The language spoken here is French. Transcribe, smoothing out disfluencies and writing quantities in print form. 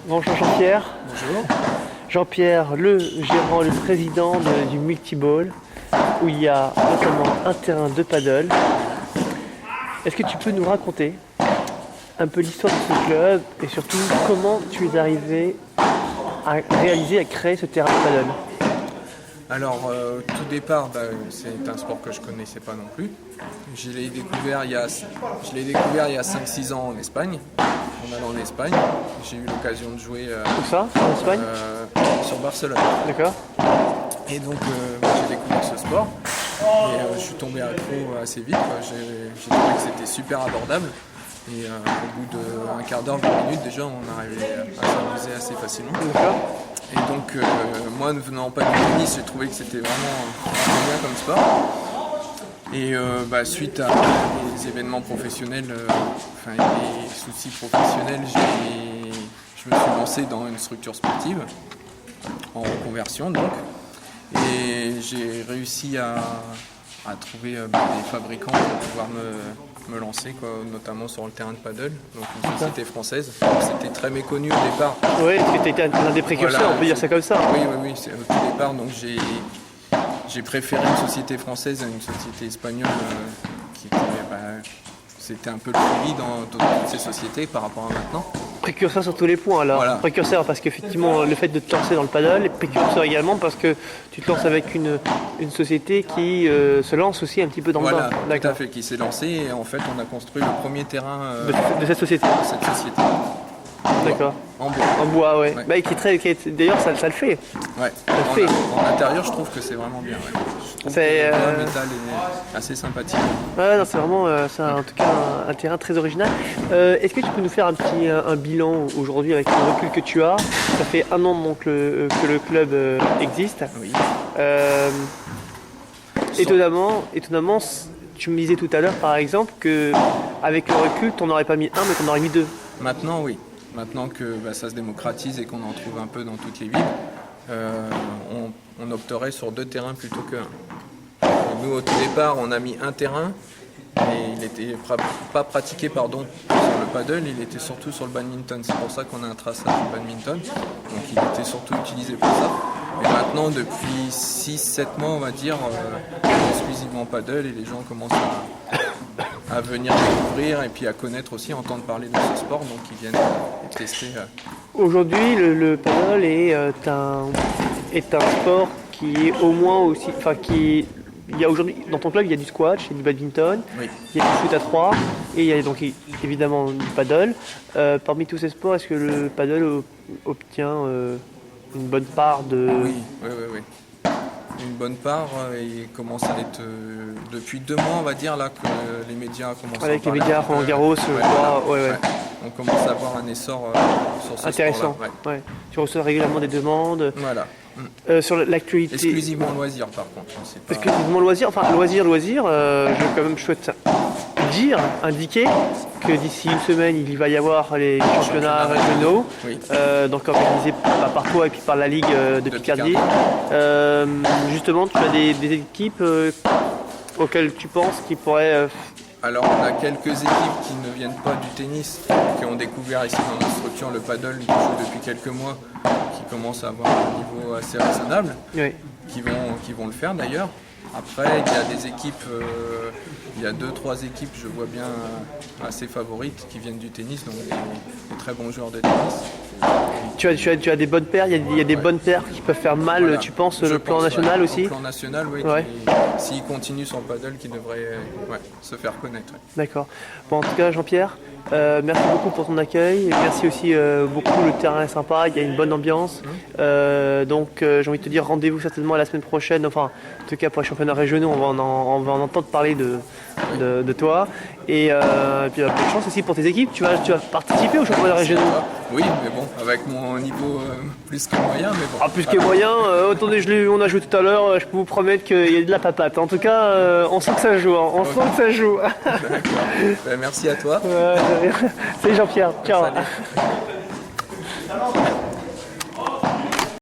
Bonjour Jean-Pierre. Bonjour. Jean-Pierre, le gérant, le président du Multiball, où il y a notamment un terrain de paddle. Est-ce que tu peux nous raconter un peu l'histoire de ce club et surtout comment tu es arrivé à réaliser, à créer ce terrain de paddle? Alors, au tout départ, c'est un sport que je ne connaissais pas non plus. Je l'ai découvert il y a 5-6 ans en Espagne. En allant en Espagne, j'ai eu l'occasion de jouer Où ça, en Espagne? Sur Barcelone. D'accord. Et donc, j'ai découvert ce sport. Et je suis tombé accro assez vite. J'ai trouvé que c'était super abordable. Et au bout d'un quart d'heure, 20 minutes, déjà, on arrivait à s'amuser assez facilement. D'accord. Et donc, moi, ne venant pas du tennis, j'ai trouvé que c'était vraiment bien comme sport. Et suite à des événements professionnels, des soucis professionnels, je me suis lancé dans une structure sportive, en reconversion donc. Et j'ai réussi à trouver des fabricants pour pouvoir me lancer, notamment sur le terrain de paddle, donc une société française. C'était très méconnu au départ. Oui, parce que tu étais l'un des précurseurs, Voilà, on peut dire ça comme ça. Oui, c'est au tout départ, donc j'ai préféré une société française à une société espagnole c'était un peu le suivi dans toutes ces sociétés par rapport à maintenant. Précurseur sur tous les points alors. Voilà. Précurseur parce qu'effectivement le fait de te lancer dans le paddle, et précurseur également parce que tu te lances avec une société qui se lance aussi un petit peu dans le bain. Tout à fait, qui s'est lancée et en fait on a construit le premier terrain de cette société. de cette société. D'accord. En bois. En bois, ouais. Ouais. Bah, d'ailleurs ça le fait. Ouais. fait. En intérieur je trouve que c'est vraiment bien. Ouais. Je trouve C'est, que le bois métal est assez sympathique. Ouais, non, c'est vraiment en tout cas un terrain très original. Est-ce que tu peux nous faire un bilan aujourd'hui avec le recul que tu as? Ça fait un an donc, que le club existe. Oui. Étonnamment, tu me disais tout à l'heure par exemple que avec le recul, tu n'en aurais pas mis un, mais tu en aurais mis deux. Maintenant, oui. Maintenant que ça se démocratise et qu'on en trouve un peu dans toutes les villes, on opterait sur 2 terrains plutôt qu'un. Nous, au tout départ, on a mis un terrain, mais il n'était pas pratiqué sur le paddle, il était surtout sur le badminton. C'est pour ça qu'on a un traçage de badminton. Donc il était surtout utilisé pour ça. Et maintenant, depuis 6-7 mois, on va dire, exclusivement paddle et les gens commencent à venir découvrir et puis à connaître aussi, entendre parler de ce sport, donc ils viennent tester. Aujourd'hui, le paddle est un sport qui est au moins aussi, il y a aujourd'hui dans ton club il y a du squash, il y a du badminton, Oui. il y a du foot à 3 et il y a donc évidemment du paddle. Parmi tous ces sports, est-ce que le paddle obtient une bonne part de... Oui. Une bonne part, il commence à être depuis 2 mois, on va dire, là que les médias commencent à Avec les parler médias, un peu, Roland Garros, ouais. On commence à avoir un essor sur ce Intéressant. sport-là. Ouais. Ouais. Tu reçois régulièrement des demandes. Voilà. Sur l'actualité. Exclusivement loisir, par contre. C'est pas- Exclusivement loisir, je souhaite indiquer que d'ici une semaine, il va y avoir les championnats régionaux, Oui. donc organisés par toi et puis par la Ligue de Picardie. Justement, tu as des équipes auxquelles tu penses qui pourraient... Alors on a quelques équipes qui ne viennent pas du tennis, qui ont découvert ici dans notre structure le paddle, qui jouent depuis quelques mois, qui commencent à avoir un niveau assez raisonnable, Oui. qui vont le faire d'ailleurs. Après il y a des équipes, il y a 2-3 équipes je vois bien assez favorites qui viennent du tennis, donc des très bons joueurs de tennis. Tu as des bonnes paires, il y a des bonnes paires qui peuvent faire mal, Voilà. tu penses, Je le plan pense, national ouais. aussi? Au plan national, oui, Ouais. s'il continue sur le paddle, qui devrait se faire connaître. Ouais. D'accord. Bon, en tout cas, Jean-Pierre, merci beaucoup pour ton accueil. Et merci aussi beaucoup, le terrain est sympa, il y a une bonne ambiance. Donc, j'ai envie de te dire rendez-vous certainement la semaine prochaine. Enfin, en tout cas, pour les championnats régionaux, on va en entendre parler de toi. Et puis, bonne chance aussi pour tes équipes. Tu vas participer aux championnats régionaux. Oui, mais bon, avec mon niveau plus que moyen, mais bon. Ah, plus que moyen, attendez, on a joué tout à l'heure, je peux vous promettre qu'il y a de la papate. En tout cas, on sent que ça joue, hein. Sent que ça joue. D'accord. Ben, merci à toi. Salut Jean-Pierre, ciao. Salut.